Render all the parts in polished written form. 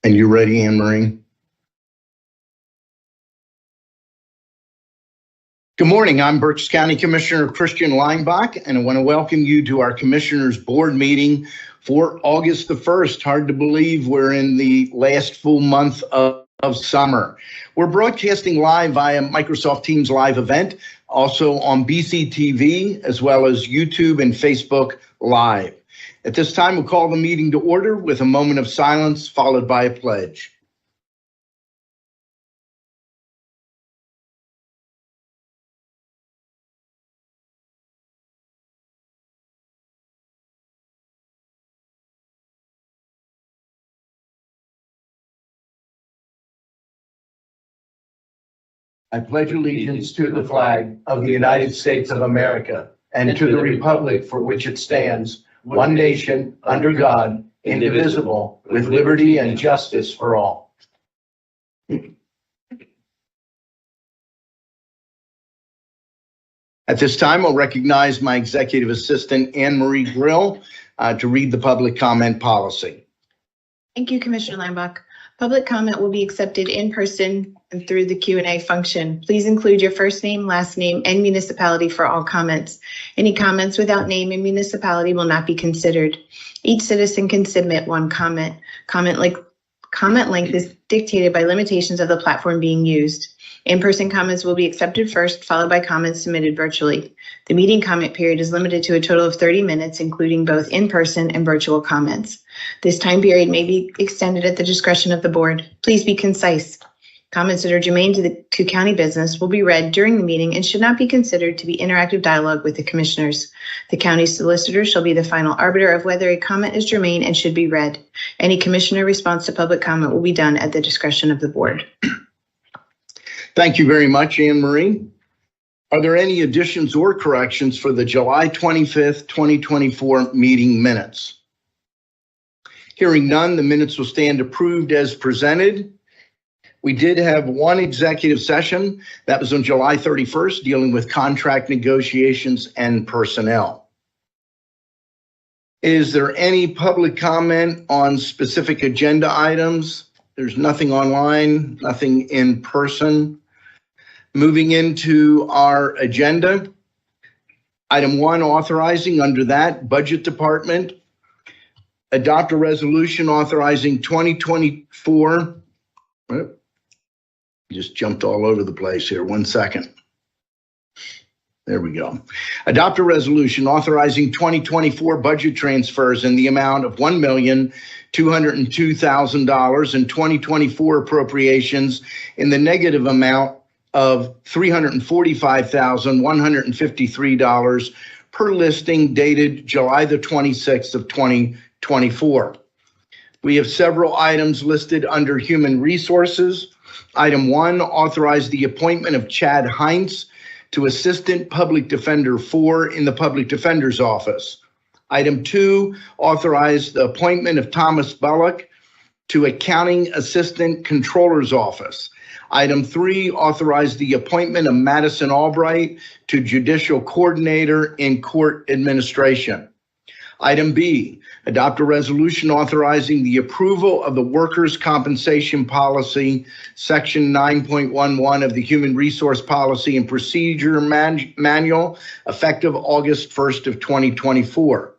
And you ready, Anne Marie? Good morning. I'm Berks County Commissioner Christian Leinbach, and I want to welcome you to our Commissioners Board meeting for August the 1st. Hard to believe we're in the last full month of summer. We're broadcasting live via Microsoft Teams live event, also on BCTV, as well as YouTube and Facebook Live. At this time, we'll call the meeting to order with a moment of silence followed by a pledge. I pledge allegiance to the flag of the United States of America and to the republic for which it stands, one nation, under God, indivisible, with liberty and justice for all. At this time, I'll recognize my Executive Assistant, Anne Marie Grill, to read the public comment policy. Thank you, Commissioner Leinbach. Public comment will be accepted in person and through the Q&A function. Please include your first name, last name, and municipality for all comments. Any comments without name and municipality will not be considered. Each citizen can submit one comment. Comment length is dictated by limitations of the platform being used. In-person comments will be accepted first, followed by comments submitted virtually. The meeting comment period is limited to a total of 30 minutes, including both in-person and virtual comments. This time period may be extended at the discretion of the board. Please be concise. Comments that are germane to county business will be read during the meeting and should not be considered to be interactive dialogue with the commissioners. The county solicitor shall be the final arbiter of whether a comment is germane and should be read. Any commissioner response to public comment will be done at the discretion of the board. Thank you very much, Anne Marie. Are there any additions or corrections for the July 25th, 2024 meeting minutes? Hearing none, the minutes will stand approved as presented. We did have one executive session that was on July 31st dealing with contract negotiations and personnel. Is there any public comment on specific agenda items? There's nothing online, nothing in person. Moving into our agenda, item 1, authorizing under that budget department, adopt a resolution authorizing 2024. Just jumped all over the place here. 1 second. There we go. Adopt a resolution authorizing 2024 budget transfers in the amount of $1,202,000 and 2024 appropriations in the negative amount of $345,153 per listing dated July the 26th of 2024. We have several items listed under Human Resources. Item 1, authorize the appointment of Chad Heinz to Assistant Public Defender 4 in the Public Defender's Office. Item 2, authorize the appointment of Thomas Bullock to Accounting Assistant Controller's Office. Item 3, authorize the appointment of Madison Albright to Judicial Coordinator in Court Administration. Item B, adopt a resolution authorizing the approval of the Workers' Compensation Policy, Section 9.11 of the Human Resource Policy and Procedure Manual, effective August 1st of 2024.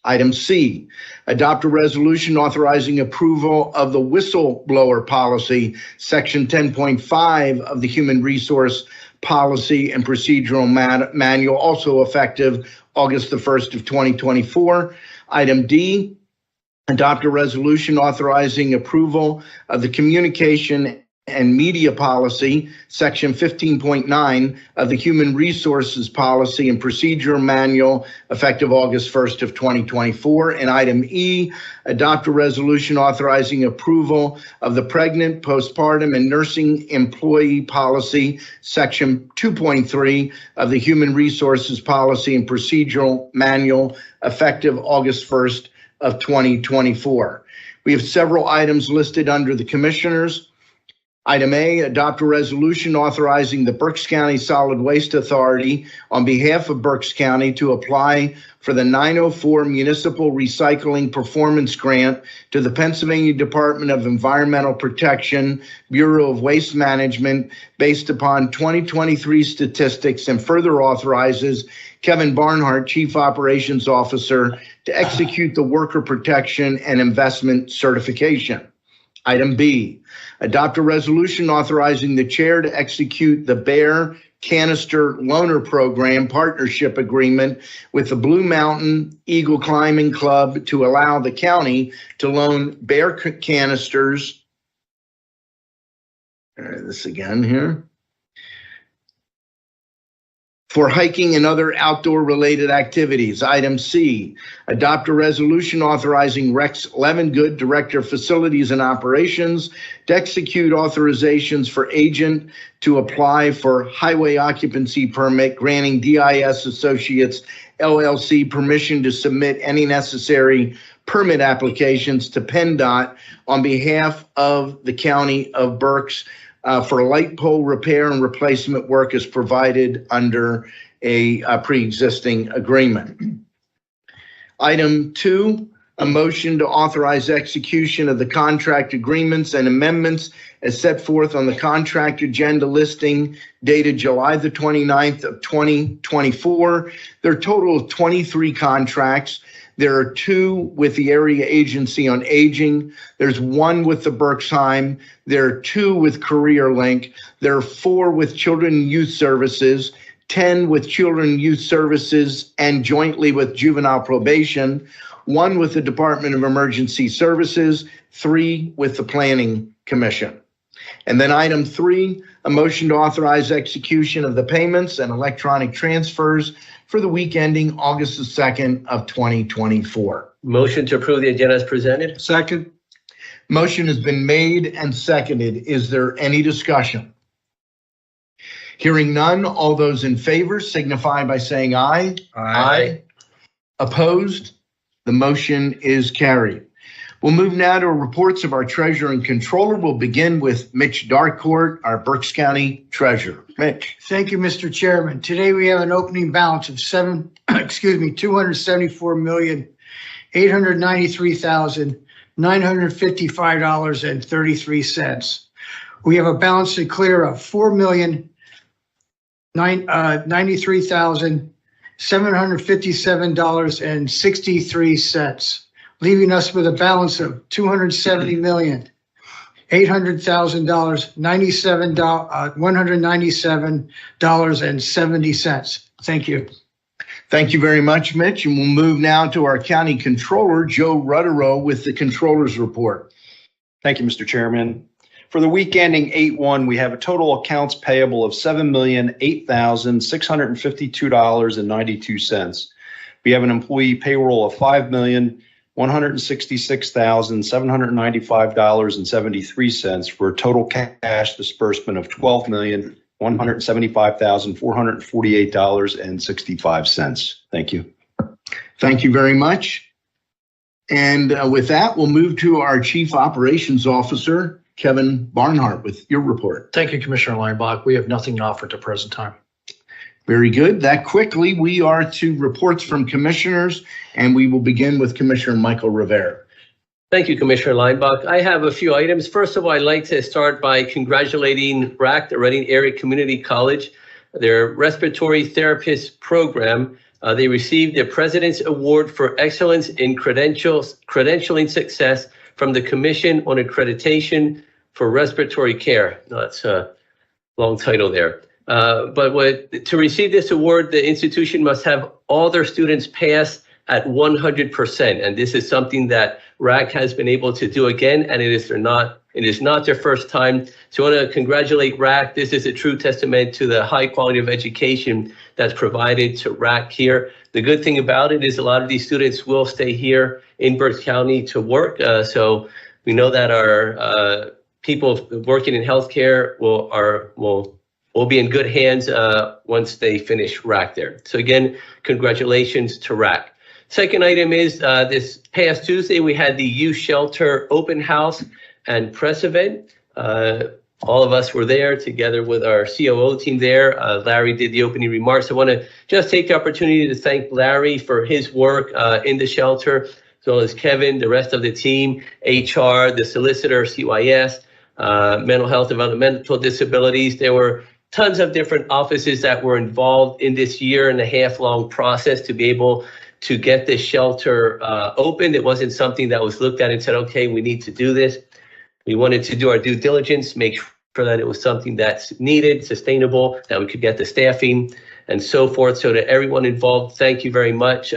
Item C, adopt a resolution authorizing approval of the Whistleblower Policy, Section 10.5 of the Human Resource Policy and Procedural Manual, also effective August the 1st of 2024. Item D, adopt a resolution authorizing approval of the Communication and Media Policy, Section 15.9 of the Human Resources Policy and Procedure Manual, effective August 1st of 2024. And item E, adopt a resolution authorizing approval of the Pregnant, Postpartum, and Nursing Employee Policy, Section 2.3 of the Human Resources Policy and Procedural Manual, effective August 1st of 2024. We have several items listed under the Commissioners. Item A, adopt a resolution authorizing the Berks County Solid Waste Authority on behalf of Berks County to apply for the 904 Municipal Recycling Performance Grant to the Pennsylvania Department of Environmental Protection, Bureau of Waste Management, based upon 2023 statistics, and further authorizes Kevin Barnhart, Chief Operations Officer, to execute the worker protection and investment certification. Item B, adopt a resolution authorizing the chair to execute the Bear Canister Loaner Program Partnership Agreement with the Blue Mountain Eagle Climbing Club to allow the county to loan bear canisters. This again here. For hiking and other outdoor-related activities. Item C, adopt a resolution authorizing Rex Levengood, Director of Facilities and Operations, to execute authorizations for agent to apply for highway occupancy permit, granting DIS Associates LLC permission to submit any necessary permit applications to PennDOT on behalf of the County of Berks for light pole repair and replacement work as provided under a pre-existing agreement. Item 2, a motion to authorize execution of the contract agreements and amendments as set forth on the contract agenda listing dated July the 29th of 2024. There are a total of 23 contracts. There are 2 with the Area Agency on Aging. There's 1 with the Berksheim. There are 2 with Career Link. There are 4 with Children and Youth Services, 10 with Children and Youth Services and jointly with Juvenile Probation, 1 with the Department of Emergency Services, 3 with the Planning Commission. And then item 3, a motion to authorize execution of the payments and electronic transfers for the week ending August the 2nd of 2024. Motion to approve the agenda as presented. Second. Motion has been made and seconded. Is there any discussion? Hearing none, all those in favor signify by saying aye. Aye. Opposed? The motion is carried. We'll move now to reports of our treasurer and controller. We'll begin with Mitch Darcourt, our Berks County treasurer. Mitch. Thank you, Mr. Chairman. Today we have an opening balance of $274,893,955.33. We have a balance to clear of $4,093,757.63, leaving us with a balance of $270,800,197.70. Thank you. Thank you very much, Mitch. And we'll move now to our county controller, Joe Rutterow, with the controller's report. Thank you, Mr. Chairman. For the week ending 8/1, we have a total accounts payable of $7,008,652.92. We have an employee payroll of $5,166,795.73 for a total cash disbursement of $12,175,448.65. Thank you. Thank you very much. And with that, we'll move to our Chief Operations Officer, Kevin Barnhart, with your report. Thank you, Commissioner Leinbach. We have nothing to offer at the present time. Very good. That quickly, we are to reports from commissioners, and we will begin with Commissioner Michael Rivera. Thank you, Commissioner Leinbach. I have a few items. First of all, I'd like to start by congratulating RAC, the Reading Area Community College, their respiratory therapist program. They received the President's Award for Excellence in Credentialing Success from the Commission on Accreditation for Respiratory Care. No, that's a long title there. To receive this award, the institution must have all their students pass at 100%. And this is something that RAC has been able to do again, and it is not their first time. So I want to congratulate RAC. This is a true testament to the high quality of education that's provided to RAC here. The good thing about it is a lot of these students will stay here in Berks County to work. So we know that our people working in healthcare will be in good hands once they finish RAC there. So again, congratulations to RAC. Second item is this past Tuesday, we had the youth shelter open house and press event. all of us were there together with our COO team there. Larry did the opening remarks. I want to just take the opportunity to thank Larry for his work in the shelter, as well as Kevin, the rest of the team, HR, the solicitor, CYS, mental health, developmental disabilities. There were tons of different offices that were involved in this 1.5-year long process to be able to get this shelter opened. It wasn't something that was looked at and said, okay, we need to do this. We wanted to do our due diligence, make sure that it was something that's needed, sustainable, that we could get the staffing and so forth. So to everyone involved, thank you very much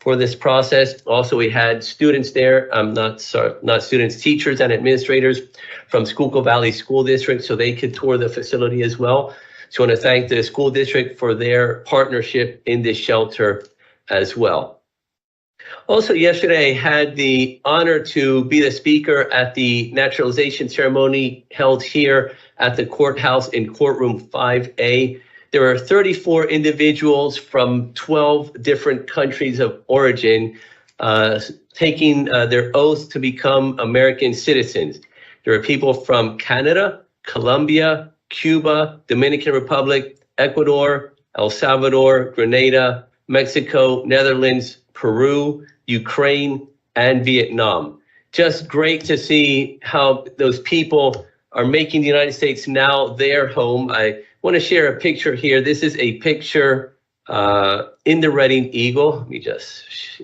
for this process. Also, we had students there, not students, teachers and administrators from Schuylkill Valley School District, so they could tour the facility as well. So I want to thank the school district for their partnership in this shelter as well. Also, yesterday, I had the honor to be the speaker at the naturalization ceremony held here at the courthouse in courtroom 5A. There were 34 individuals from 12 different countries of origin taking their oath to become American citizens. There are people from Canada, Colombia, Cuba, Dominican Republic, Ecuador, El Salvador, Grenada, Mexico, Netherlands, Peru, Ukraine, and Vietnam. Just great to see how those people are making the United States now their home. I want to share a picture here. This is a picture in the Reading Eagle. Let me just...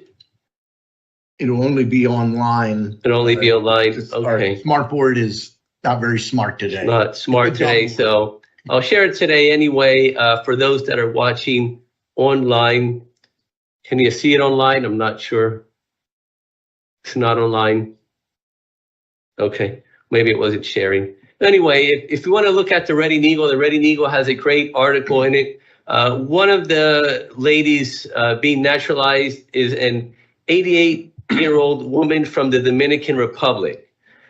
It'll only be online. It'll only be online. Our Okay. smart board is not very smart today. Not smart today, so I'll share it today anyway. For those that are watching online, can you see it online? I'm not sure. It's not online. Okay, maybe it wasn't sharing. Anyway, if you want to look at the Reading Eagle has a great article in it. One of the ladies being naturalized is an 88-year-old woman from the Dominican Republic.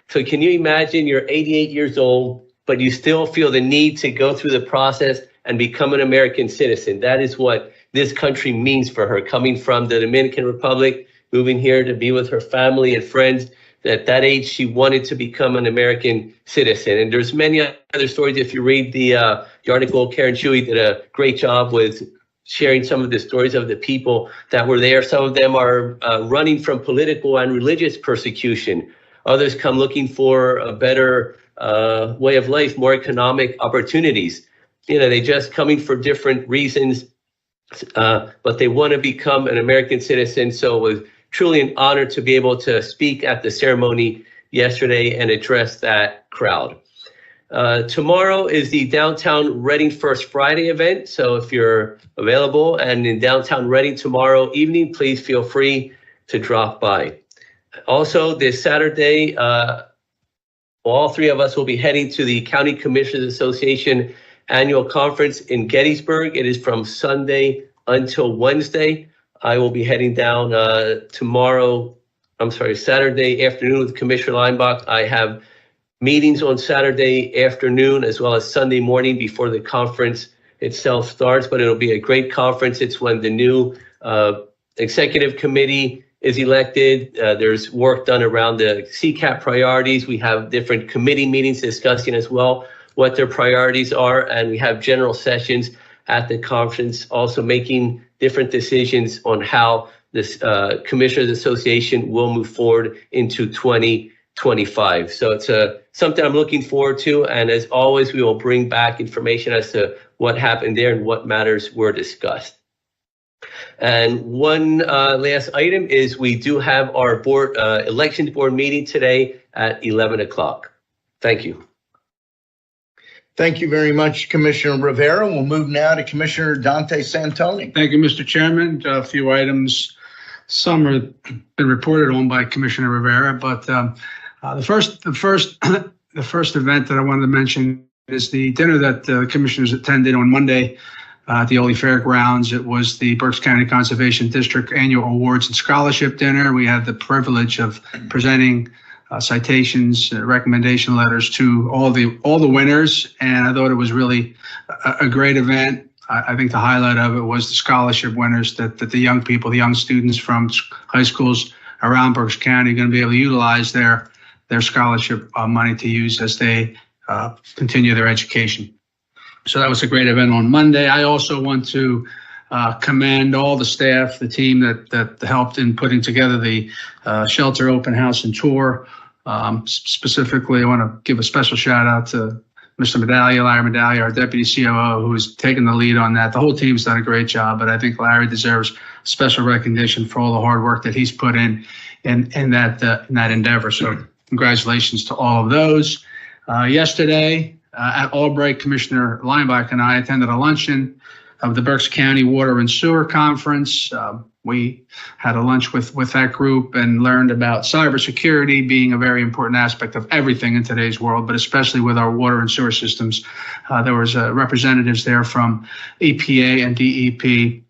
So can you imagine you're 88 years old, but you still feel the need to go through the process and become an American citizen? That is what this country means for her, coming from the Dominican Republic, moving here to be with her family and friends. At that age, she wanted to become an American citizen. And there's many other stories. If you read the article, Karen Shuey did a great job with sharing some of the stories of the people that were there. Some of them are running from political and religious persecution. Others come looking for a better way of life, more economic opportunities. You know, they just coming for different reasons, but they want to become an American citizen. So it was truly an honor to be able to speak at the ceremony yesterday and address that crowd. Tomorrow is the Downtown Reading First Friday event. So if you're available and in downtown Reading tomorrow evening, please feel free to drop by. Also, this Saturday, all three of us will be heading to the County Commissioners Association annual conference in Gettysburg. It is from Sunday until Wednesday. I will be heading down Saturday afternoon with Commissioner Leinbach. I have meetings on Saturday afternoon as well as Sunday morning before the conference itself starts, but it'll be a great conference. It's when the new executive committee is elected. There's work done around the CCAP priorities. We have different committee meetings discussing as well what their priorities are, and we have general sessions at the conference, also making different decisions on how this Commissioners Association will move forward into 2025. So it's something I'm looking forward to, and as always, we will bring back information as to what happened there and what matters were discussed. And one last item is we do have our board elections board meeting today at 11 o'clock. Thank you. Thank you very much, Commissioner Rivera. We'll move now to Commissioner Dante Santoni. Thank you, Mr. Chairman. A few items. Some have been reported on by Commissioner Rivera, but the first event that I wanted to mention is the dinner that the commissioners attended on Monday at the Ole Fairgrounds. It was the Berks County Conservation District Annual Awards and Scholarship Dinner. We had the privilege of presenting citations, recommendation letters to all the winners, and I thought it was really a great event. I think the highlight of it was the scholarship winners that the young people, the young students from high schools around Berks County are going to be able to utilize their scholarship money to use as they continue their education. So that was a great event on Monday. I also want to commend all the staff, the team that helped in putting together the shelter open house and tour. Specifically, I want to give a special shout out to Mr. Medaglia, Larry Medaglia, our deputy COO, who's taken the lead on that. The whole team's done a great job, but I think Larry deserves special recognition for all the hard work that he's put in that endeavor. So congratulations to all of those. Yesterday at Albright, Commissioner Leinbach and I attended a luncheon of the Berks County Water and Sewer Conference. We had a lunch with that group and learned about cybersecurity being a very important aspect of everything in today's world, but especially with our water and sewer systems. There was representatives there from EPA and DEP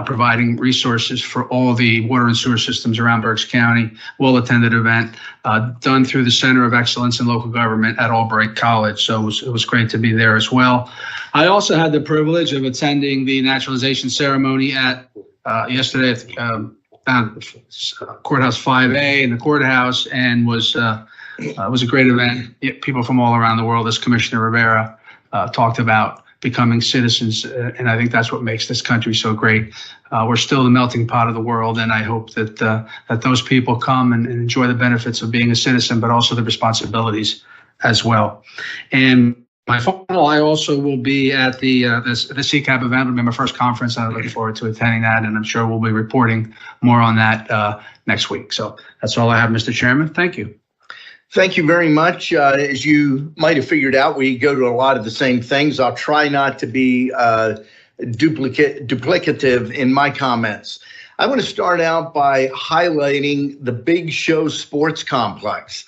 providing resources for all the water and sewer systems around Berks County. Well-attended event done through the Center of Excellence in Local Government at Albright College. So it was great to be there as well. I also had the privilege of attending the naturalization ceremony at yesterday at Courthouse 5A in the courthouse, and was a great event. People from all around the world, as Commissioner Rivera talked about, becoming citizens, and I think that's what makes this country so great. We're still the melting pot of the world, and I hope that that those people come and enjoy the benefits of being a citizen, but also the responsibilities as well. And my final, I also will be at the CCAP event. It'll be my first conference, and I look forward to attending that, and I'm sure we'll be reporting more on that next week. So that's all I have, Mr. Chairman. Thank you. Thank you very much. As you might have figured out, we go to a lot of the same things. I'll try not to be duplicative in my comments. I want to start out by highlighting the Big Show Sports Complex.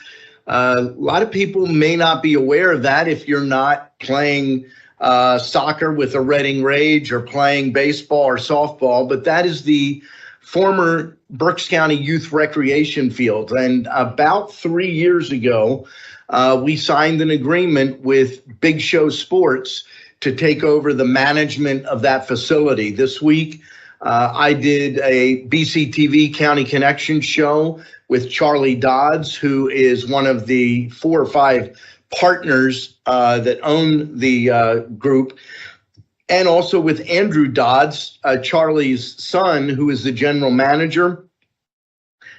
A lot of people may not be aware of that if you're not playing soccer with a Reading Rage or playing baseball or softball, but that is the former Berks County Youth Recreation Field. And about 3 years ago, we signed an agreement with Big Show Sports to take over the management of that facility. This week, I did a BCTV County Connection show with Charlie Dodds, who is one of the 4 or 5 partners that own the group, and also with Andrew Dodds, Charlie's son, who is the general manager.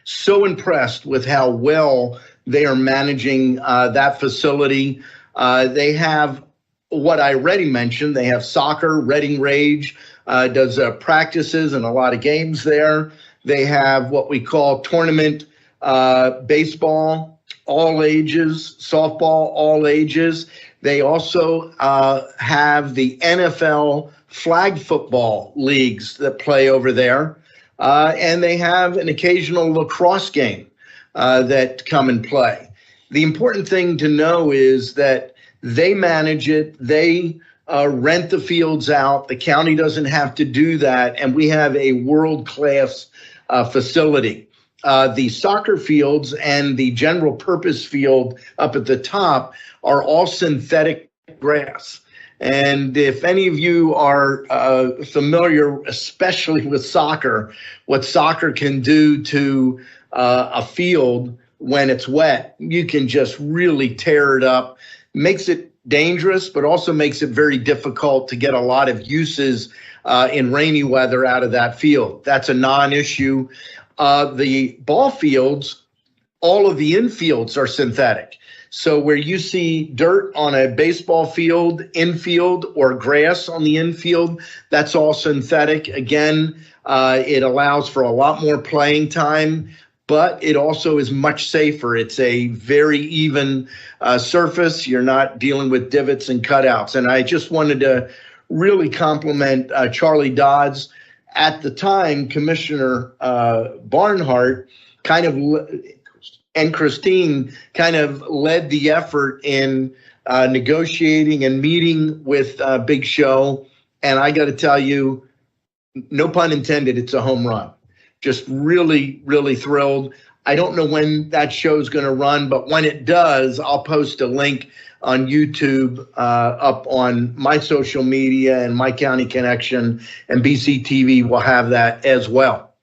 So impressed with how well they are managing that facility. They have what I already mentioned. They have soccer. Reading Rage does practices and a lot of games there. They have what we call tournament baseball, all ages, softball, all ages. They also have the NFL flag football leagues that play over there. And they have an occasional lacrosse game that come and play. The important thing to know is that they manage it. They rent the fields out. The county doesn't have to do that. And we have a world-class facility. The soccer fields and the general purpose field up at the top are all synthetic grass. And if any of you are familiar, especially with soccer, what soccer can do to a field when it's wet, you can just really tear it up. Makes it dangerous, but also makes it very difficult to get a lot of uses in rainy weather out of that field. That's a non-issue. The ball fields, all of the infields are synthetic. So where you see dirt on a baseball field, infield, or grass on the infield, that's all synthetic. Again, it allows for a lot more playing time, but it also is much safer. It's a very even surface. You're not dealing with divots and cutouts. And I just wanted to really compliment Charlie Dodds. At the time, Commissioner Barnhart and Christine kind of led the effort in negotiating and meeting with Big Show. And I got to tell you, no pun intended, it's a home run. Just really, really thrilled. I don't know when that show's going to run, but when it does, I'll post a link on YouTube up on my social media, and My County Connection and BCTV will have that as well.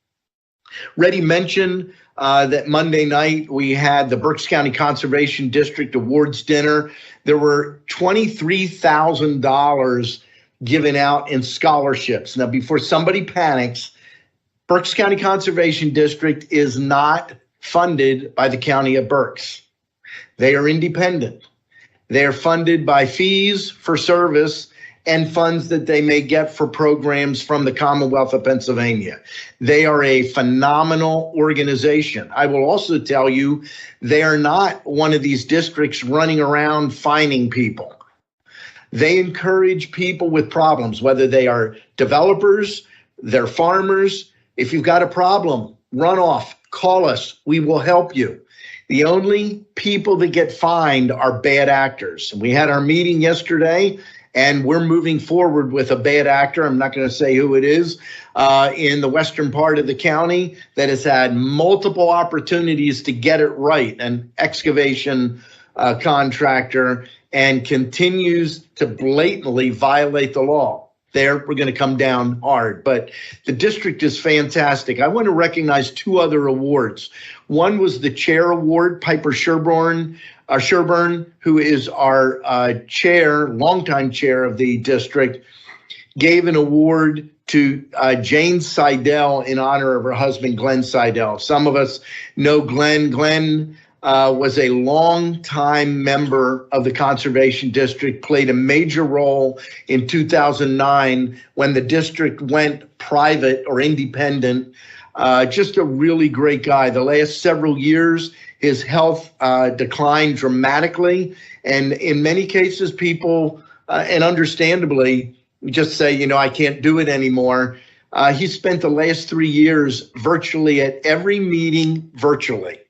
Already mentioned that Monday night we had the Berks County Conservation District Awards dinner. There were $23,000 given out in scholarships. Now, before somebody panics, Berks County Conservation District is not funded by the County of Berks. They are independent. They are funded by fees for service and funds that they may get for programs from the Commonwealth of Pennsylvania. They are a phenomenal organization. I will also tell you, they are not one of these districts running around fining people. They encourage people with problems, whether they are developers, they're farmers. If you've got a problem, run off, call us, we will help you. The only people that get fined are bad actors. We had our meeting yesterday, and we're moving forward with a bad actor. I'm not going to say who it is, in the western part of the county that has had multiple opportunities to get it right, an excavation contractor, and continues to blatantly violate the law. There, we're going to come down hard. But the district is fantastic. I want to recognize two other awards. One was the chair award. Piper Sherburne, who is our chair, longtime chair of the district, gave an award to Jane Seidel in honor of her husband, Glenn Seidel. Some of us know Glenn. Glenn was a longtime member of the Conservation District, played a major role in 2009 when the district went private or independent. Just a really great guy. The last several years, his health declined dramatically. And in many cases, people, and understandably, just say, I can't do it anymore. He spent the last 3 years virtually at every meeting virtually.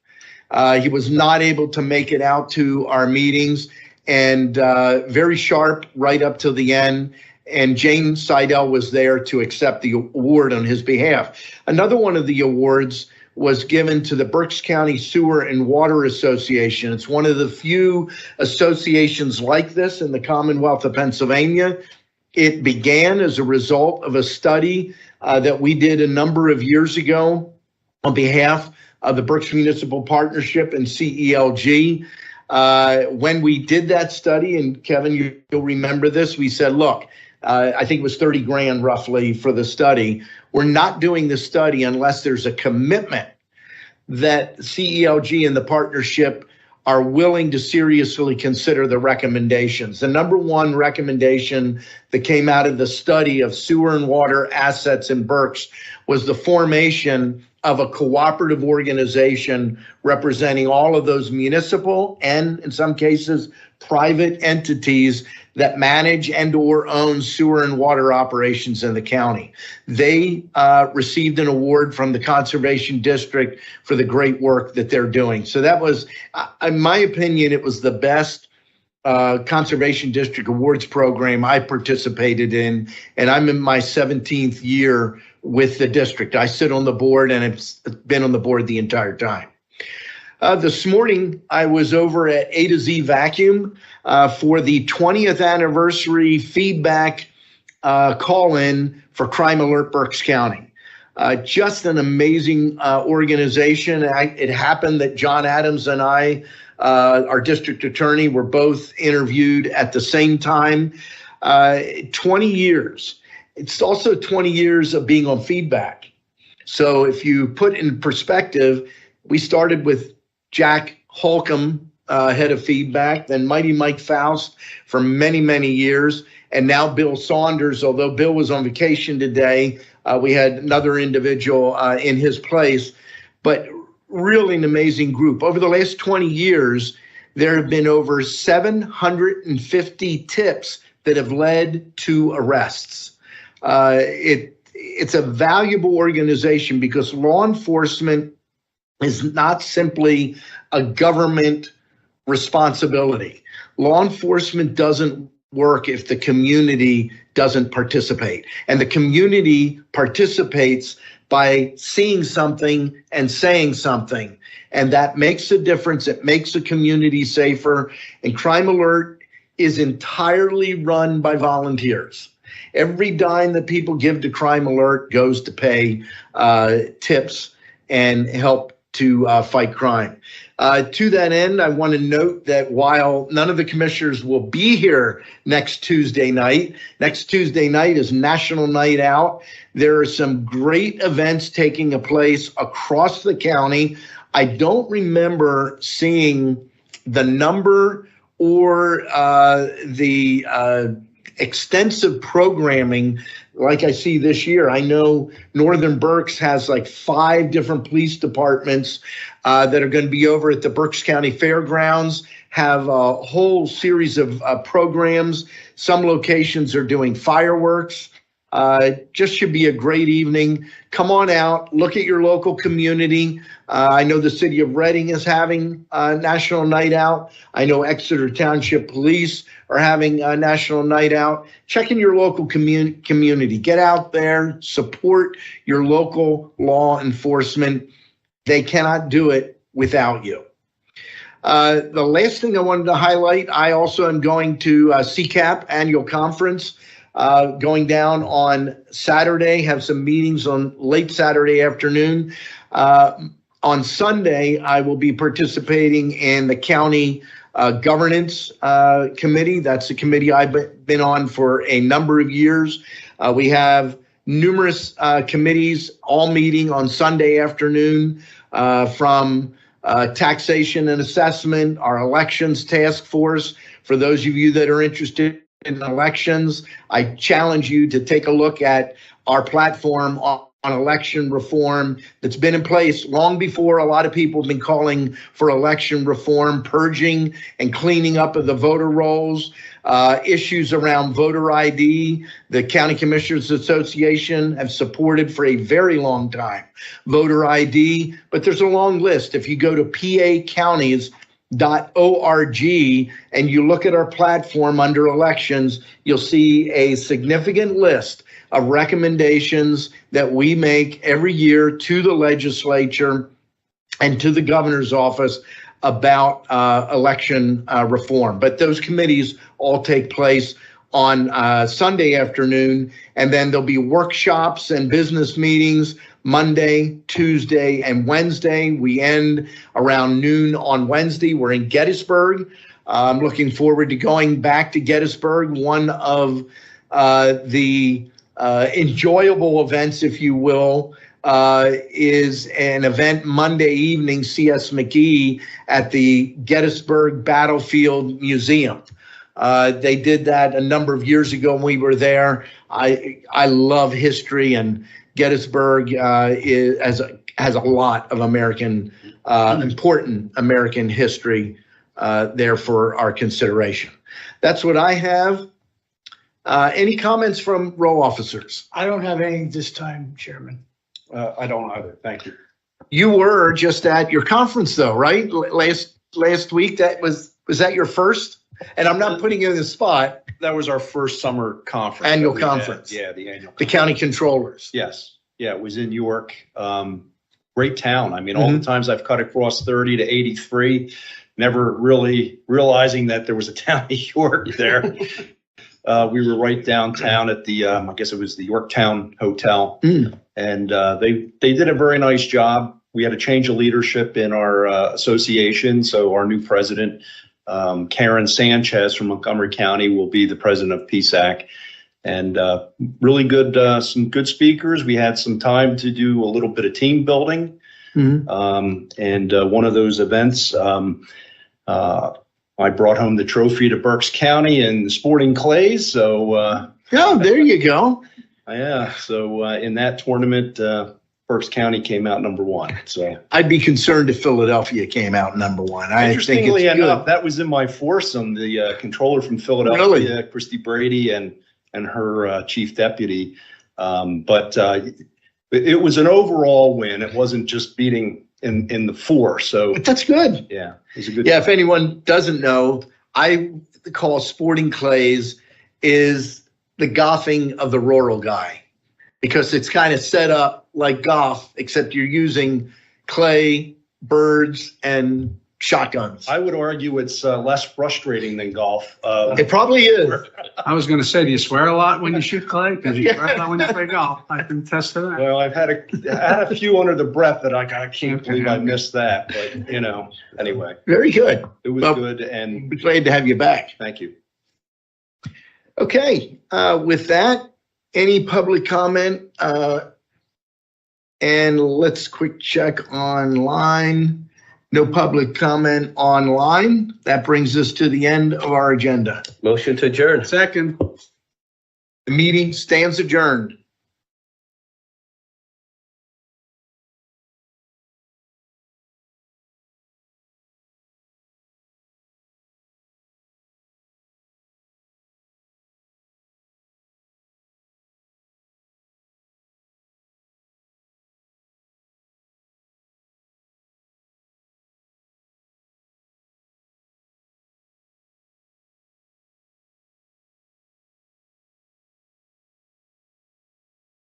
He was not able to make it out to our meetings, and very sharp right up to the end. And Jane Seidel was there to accept the award on his behalf. Another one of the awards was given to the Berks County Sewer and Water Association. It's one of the few associations like this in the Commonwealth of Pennsylvania. It began as a result of a study that we did a number of years ago on behalf of the Berks Municipal Partnership and CELG. When we did that study, and Kevin, you'll remember this, we said, look, I think it was 30 grand roughly for the study. We're not doing the study unless there's a commitment that CELG and the partnership are willing to seriously consider the recommendations. The number one recommendation that came out of the study of sewer and water assets in Berks was the formation of a cooperative organization representing all of those municipal and, in some cases, private entities that manage and or own sewer and water operations in the county. They received an award from the Conservation District for the great work that they're doing. So that was, in my opinion, it was the best Conservation District Awards program I participated in, and I'm in my 17th year with the district. I sit on the board and have been on the board the entire time. This morning, I was over at A to Z Vacuum for the 20th anniversary feedback call-in for Crime Alert Berks County. Just an amazing organization. It happened that John Adams and I, our district attorney, were both interviewed at the same time. 20 years. It's also 20 years of being on feedback. So if you put in perspective, we started with Jack Holcomb, head of feedback, then Mighty Mike Faust for many, many years, and now Bill Saunders. Although Bill was on vacation today, we had another individual in his place, but really an amazing group. Over the last 20 years, there have been over 750 tips that have led to arrests. It's a valuable organization because law enforcement is not simply a government responsibility. Law enforcement doesn't work if the community doesn't participate. And the community participates by seeing something and saying something. And that makes a difference. It makes the community safer. And Crime Alert is entirely run by volunteers. Every dime that people give to Crime Alert goes to pay tips and help to fight crime. To that end, I want to note that while none of the commissioners will be here next Tuesday night is National Night Out. There are some great events taking place across the county. I don't remember seeing the number or the extensive programming like I see this year. I know Northern Berks has like 5 different police departments that are going to be over at the Berks County Fairgrounds, have a whole series of programs. Some locations are doing fireworks. Just should be a great evening. Come on out, look at your local community. I know the city of Reading is having National Night Out. I know Exeter Township Police are having a National Night Out. Check in your local community. Get out there, support your local law enforcement. They cannot do it without you. The last thing I wanted to highlight, I also am going to CCAP annual conference. Going down on Saturday, have some meetings on late Saturday afternoon. On Sunday, I will be participating in the county governance committee. That's a committee I've been on for a number of years. We have numerous committees all meeting on Sunday afternoon, from taxation and assessment, our elections task force. For those of you that are interested in elections, I challenge you to take a look at our platform on election reform that's been in place long before a lot of people have been calling for election reform, purging and cleaning up of the voter rolls, issues around voter ID. The County Commissioners Association have supported for a very long time voter ID, but there's a long list. If you go to pacounties.org and you look at our platform under elections, you'll see a significant list of recommendations that we make every year to the legislature and to the governor's office about election reform. But those committees all take place on Sunday afternoon, and then there'll be workshops and business meetings Monday, Tuesday, and Wednesday. We end around noon on Wednesday. We're in Gettysburg. I'm looking forward to going back to Gettysburg. One of the enjoyable events, if you will, is an event Monday evening, C.S. McGee at the Gettysburg Battlefield Museum. They did that a number of years ago when we were there. I love history, and Gettysburg has a lot of important American history there for our consideration. That's what I have. Any comments from row officers? I don't have any this time, Chairman. I don't either. Thank you. You were just at your conference, though, right? Last week. Was that your first? And I'm not putting you in the spot. That was our first summer conference. Annual conference. Yeah, the annual. The county controllers. Yes. Yeah, it was in York. Great town. I mean, all the times I've cut across 30 to 83, never really realizing that there was a town in York there. We were right downtown at the, I guess it was the Yorktown Hotel. And they did a very nice job. We had a change of leadership in our association. So our new president, Karen Sanchez from Montgomery County, will be the president of PSAC. And really good, some good speakers. We had some time to do a little bit of team building. And one of those events, I brought home the trophy to Berks County and the sporting clays. So, oh, there you go. Yeah. So in that tournament, Berks County came out number 1. So I'd be concerned if Philadelphia came out number 1. Interestingly enough, that was in my foursome. The controller from Philadelphia, Christy Brady, and her chief deputy. But it was an overall win. It wasn't just beating in the 4. So but that's good. Yeah, it was a good. Yeah, if anyone doesn't know, I call sporting clays is the golfing of the rural guy, because it's kind of set up like golf, except you're using clay, birds, and shotguns. I would argue it's less frustrating than golf. It probably is. I was gonna say, do you swear a lot when you shoot clay? Because you swear a lot when you play golf. I can attest to that. Well, I had a few under the breath that I can't believe I missed that, but anyway, Very good. it was Well, good and We're glad to have you back. thank you. Okay, with that, any public comment? And let's quick check online. No public comment online. That brings us to the end of our agenda. Motion to adjourn. Second. The meeting stands adjourned.